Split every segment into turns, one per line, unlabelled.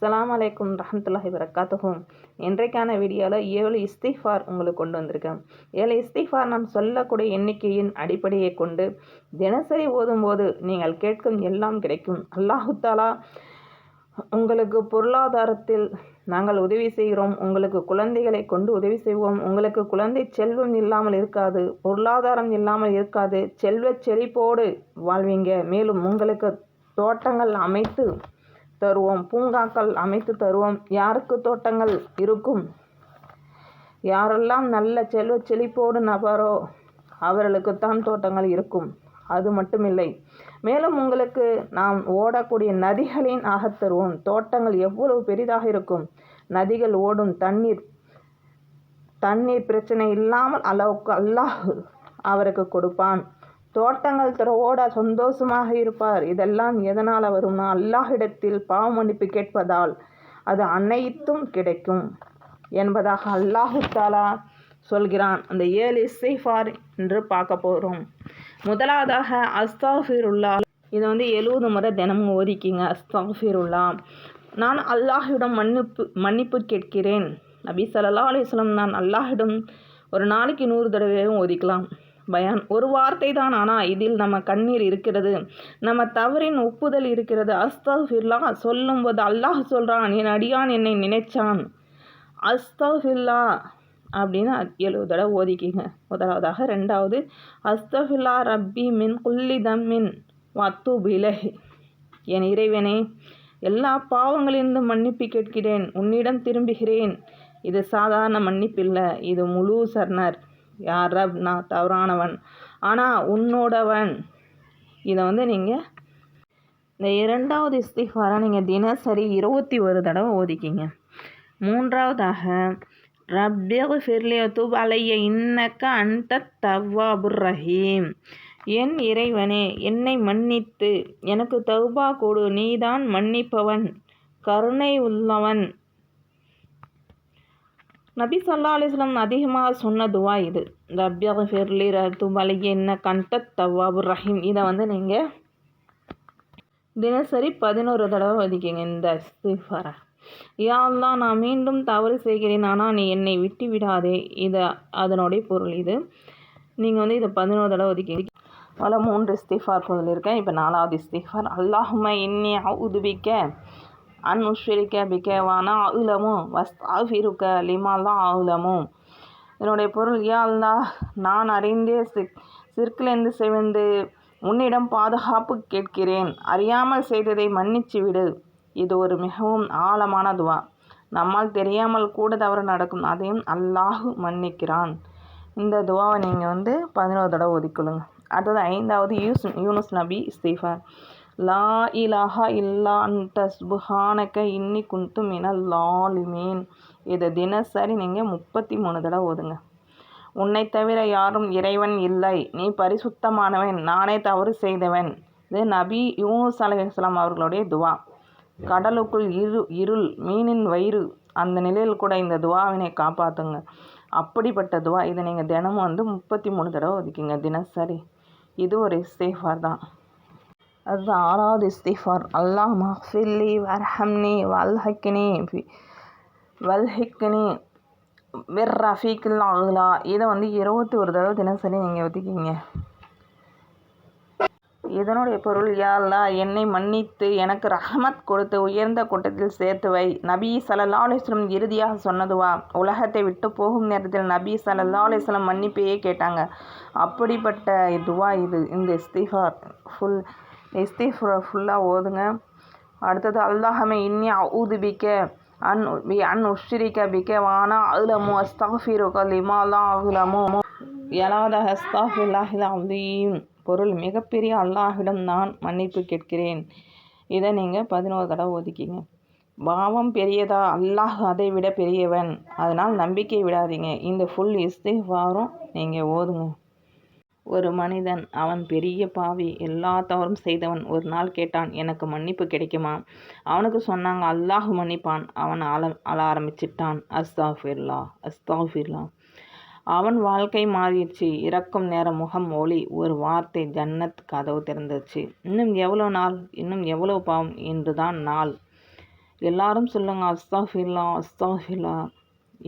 அஸ்ஸலாமு அலைக்கும் ரஹ்மத்துல்லாஹி வரகாத்துஹும். இன்றைக்கான வீடியோவில் 7 இஸ்திஃபார் உங்களுக்கு கொண்டு வந்திருக்கேன். 7 இஸ்திஃபார் நாம் சொல்லக்கூடிய எண்ணிக்கையின் அடிப்படையை கொண்டு தினசரி ஓதும்போது நீங்கள் கேட்கும் எல்லாம் கிடைக்கும். அல்லாஹு தாலா உங்களுக்கு பொருளாதாரத்தில் நாங்கள் உதவி செய்கிறோம், உங்களுக்கு குழந்தைகளை கொண்டு உதவி செய்வோம், உங்களுக்கு குழந்தை செல்வம் இல்லாமல் இருக்காது, பொருளாதாரம் இல்லாமல் இருக்காது, செல்வ செழிப்போடு வாழ்வீங்க. மேலும் உங்களுக்கு தோட்டங்கள் அமைத்து தருவோம், பூங்காக்கள் அமைத்து தருவோம். யாருக்கு தோட்டங்கள் இருக்கும், யாரெல்லாம் நல்ல செல்வ செழிப்போடு நபரோ அவர்களுக்குத்தான் தோட்டங்கள் இருக்கும். அது மட்டுமில்லை, மேலும் உங்களுக்கு நாம் ஓடக்கூடிய நதிகளின் ஆகத்தருவோம். தோட்டங்கள் எவ்வளவு பெரிதாக இருக்கும், நதிகள் ஓடும் தண்ணீர் பிரச்சனை இல்லாமல் அளவுக்கு அல்லாஹ் அவருக்கு கொடுப்பான். தோட்டங்கள் திறவோட சந்தோஷமாக இருப்பார். இதெல்லாம் எதனால் வரும்னா அல்லாஹ்விடத்தில் பாவ மன்னிப்பு கேட்பதால் அது அனைத்தும் கிடைக்கும் என்பதாக அல்லாஹு தாலா சொல்கிறான். அந்த 7 இஸ்திஃபார் என்று பார்க்க போகிறோம். முதலாவதாக அஸ்தாஃபிருல்லா. இதை 70 முறை தினமும் ஓதிக்கிங்க. அஸ்தாஃபிருல்லா, நான் அல்லாஹ்விடம் மன்னிப்பு கேட்கிறேன். நபி ஸல்லல்லாஹு அலைஹி வஸல்லம் நான் அல்லாஹ்விடம் ஒரு நாளைக்கு 100 தடவையும் ஓதிக்கலாம். பயான் ஒரு வார்த்தை தான், ஆனால் இதில் நம்ம கண்ணீர் இருக்கிறது, நம்ம தவறின் ஒப்புதல் இருக்கிறது. அஸ்தஃபிருல்லா சொல்லும்போது அல்லாஹ் சொல்கிறான், என் அடியான் என்னை நினைச்சான், அஸ்தஃபிருல்லா அப்படின்னு 70 தடவை ஓதிக்கிங்க. முதலாவதாக. ரெண்டாவது, அஸ்தஃபிருல்லா ரப்பி மின் குல்லி தம்மின் வத்தூபு இலைஹி, என் இறைவனே எல்லா பாவங்களிலிருந்தும் மன்னிப்பு கேட்கிறேன், உன்னிடம் திரும்புகிறேன். இது சாதாரண மன்னிப்பில்லை, இது முழு சரணர். யார் ரப், நான் தவறானவன், ஆனால் உன்னோடவன். இதை நீங்கள் இந்த இரண்டாவது இஸ்திஃபாரை நீங்கள் தினசரி 21 தடவை ஓதிக்கிங்க. மூன்றாவதாக, ரப்பிஃபிர்லி வதூப் அலைய இன்னக்க அன்தத் தவ்வாபுர் ரஹீம், என் இறைவனே என்னை மன்னித்து எனக்கு தௌபா கொடு, நீதான் மன்னிப்பவன் கருணை உள்ளவன். நபி ஸல்லல்லாஹு அலைஹி வஸல்லம் அதிகமாக சொன்ன துவா இது. ரப்பிஃபிர்லி வதூப் அலைய இன்னக்க அன்தத் தவ்வாபுர் ரஹீம். இதை நீங்கள் தினசரி 11 தடவை ஓதிக்கிங்க. இந்த இஸ்திஃபாரை, யா அல்லாஹ் நான் மீண்டும் தவறு செய்கிறேன், ஆனால் நீ என்னை விட்டு விடாதே. அதனுடைய பொருள் இது. நீங்கள் இதை 11 தடவை ஒதுக்கிங்க. 3 இஸ்திஃபார் சொல்லியிருக்கேன். இப்போ 4வது இஸ்திஃபார், அல்லாஹும்ம இன்னி அஊது பிக்க அன் உஷ்ரிக பிக்க வானா அஅலமு வஸ்தஃபிருக லிமா லா அஅலமு. இதனுடைய பொருள், யா அல்லாஹ் நான் அறிந்தே சிற்கிலிருந்து செவிந்து உன்னிடம் பாதுகாப்பு கேட்கிறேன், அறியாமல் செய்ததை மன்னிச்சு விடு. இது ஒரு மிகவும் ஆழமான துவா. நம்மால் தெரியாமல் கூட தவறு நடக்கும், அதையும் அல்லாஹ் மன்னிக்கிறான். இந்த துவாவை நீங்கள் 11 தடவை ஒதுக்கொள்ளுங்க. அடுத்தது 5வது யூனுஸ் நபி இஸ்திஃபார், லா இலாஹா இல்லா அன்த சுப்ஹானக இன்னி குன்து மினல் ஸாலிமீன். இதை தினசரி நீங்கள் 33 தடவை ஓதுங்க. உன்னை தவிர யாரும் இறைவன் இல்லை, நீ பரிசுத்தமானவன், நானே தவறு செய்தவன். இது நபி யூனுஸ் அலைஹிஸ்ஸலாம் அவர்களுடைய துவா. கடலுக்குள் இருள், மீனின் வயிறு, அந்த நிலையில் கூட இந்த துவாவினை காப்பாற்றுங்க. அப்படிப்பட்ட துவா. இதை நீங்கள் தினமும் 33 தடவை ஒதுக்கிங்க தினசரி. இது ஒரு இஸ்திஃபார் தான். அது 6வது இஸ்திஃபார், அல்லாஹ் மஃபிர்லி வர்ஹம்னி வல்ஹிக்னி விர் ரஃபீக்கில் அலா. இதை 21 தடவை தினசரி நீங்கள் ஒதுக்கிங்க. இதனுடைய பொருள், யா அல்லாஹ் என்னை மன்னித்து எனக்கு ரஹ்மத் கொடுத்து உயர்ந்த கூட்டத்தில் சேர்த்து வை. நபி ஸல்லல்லாஹு அலைஹி வஸல்லம் இறுதியாக சொன்னதுவா. உலகத்தை விட்டு போகும் நேரத்தில் நபி ஸல்லல்லாஹு அலைஹி வஸல்லம் மன்னிப்பையே கேட்டாங்க. அப்படிப்பட்ட துவா இது. இந்த இஸ்திஃபார் ஃபுல்லாக ஓதுங்க. அடுத்தது, அல்லாஹும்ம இன்னி அஊது பிக்க அன் உஷ்ரிக பிக்க வானா அஅலமு வஸ்தஃபிருக லிமா லா அஅலமு. 7வது அஸ்தஃபிருல்லாஹில் அஸீம். பொருள், மிகப்பெரிய அல்லாஹ்விடம் நான் மன்னிப்பு கேட்கிறேன். இதை நீங்கள் 11 தடவை ஒதுக்கிங்க. பாவம் பெரியதா, அல்லாஹ் அதை விட பெரியவன், அதனால் நம்பிக்கை விடாதீங்க. இந்த ஃபுல் இஸ்திஃபாரும் நீங்கள் ஓதுங்க. ஒரு மனிதன், அவன் பெரிய பாவி, எல்லா தவறும் செய்தவன், ஒரு நாள் கேட்டான், எனக்கு மன்னிப்பு கிடைக்குமா? அவனுக்கு சொன்னாங்க, அல்லாஹ் மன்னிப்பான். அவன் அழ ஆரம்பிச்சிட்டான், அஸ்தஃபிருல்லா அஸ்தஃபிருல்லா. அவன் வாழ்க்கை மாறிடுச்சு. இறக்கும் நேரம் முகம் ஒளி, ஒரு வார்த்தை, ஜன்னத் கதவு திறந்துச்சு. இன்னும் எவ்வளோ நாள், இன்னும் எவ்வளோ பாவம், இன்றுதான் நாள். எல்லாரும் சொல்லுங்க, அஸ்தாஃபில்லா அஸ்தாஃபில்லா.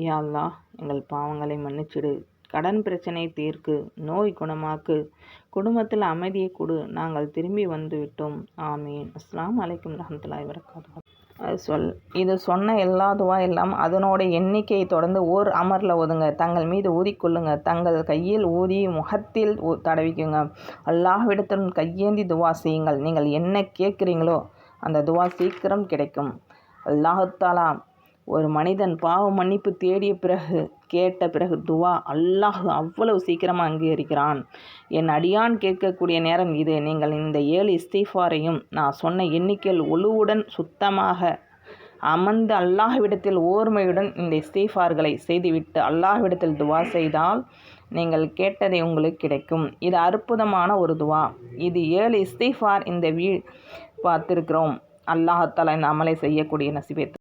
யா அல்லாஹ், எங்கள் பாவங்களை மன்னிச்சிடு, கடன் பிரச்சனை தீர்க்கு, நோய் குணமாக்கு, குடும்பத்தில் அமைதியை கொடு, நாங்கள் திரும்பி வந்து விட்டோம். ஆமீன். அஸ்ஸலாமு அலைக்கும் ரஹ்மத்துல்லாஹி வபரகாத்துஹு. இது சொன்ன எல்லா துவா எல்லாம் அதனோட எண்ணிக்கையை தொடர்ந்து ஓர் அமரில் ஓதுங்க. தங்கள் மீது ஊதிக்கொள்ளுங்க. தங்கள் கையில் ஊதி முகத்தில் தடவிக்குங்க. அல்லாஹ்விடத்திலும் கையேந்தி துவா செய்யுங்கள். நீங்கள் என்ன கேட்குறீங்களோ அந்த துவா சீக்கிரம் கிடைக்கும். அல்லாஹ் தஆலா ஒரு மனிதன் பாவ மன்னிப்பு தேடிய பிறகு கேட்ட பிறகு துவா அல்லாஹ் அவ்வளவு சீக்கிரமாக அங்கீகரிக்கிறான். என் அடியான் கேட்கக்கூடிய நேரம் இது. நீங்கள் இந்த 7 இஸ்திஃபாரையும் நான் சொன்ன எண்ணிக்கையில் ஒழுவுடன் சுத்தமாக அமர்ந்து அல்லாஹ்விடத்தில் ஓர்மையுடன் இந்த இஸ்திஃபார்களை செய்துவிட்டு அல்லாஹ்விடத்தில் துவா செய்தால் நீங்கள் கேட்டதை உங்களுக்கு கிடைக்கும். இது அற்புதமான ஒரு துவா. இது 7 இஸ்திஃபார் இந்த பார்த்திருக்கிறோம். அல்லாஹ் தஆலா இந்த அமலை செய்யக்கூடிய நசீபை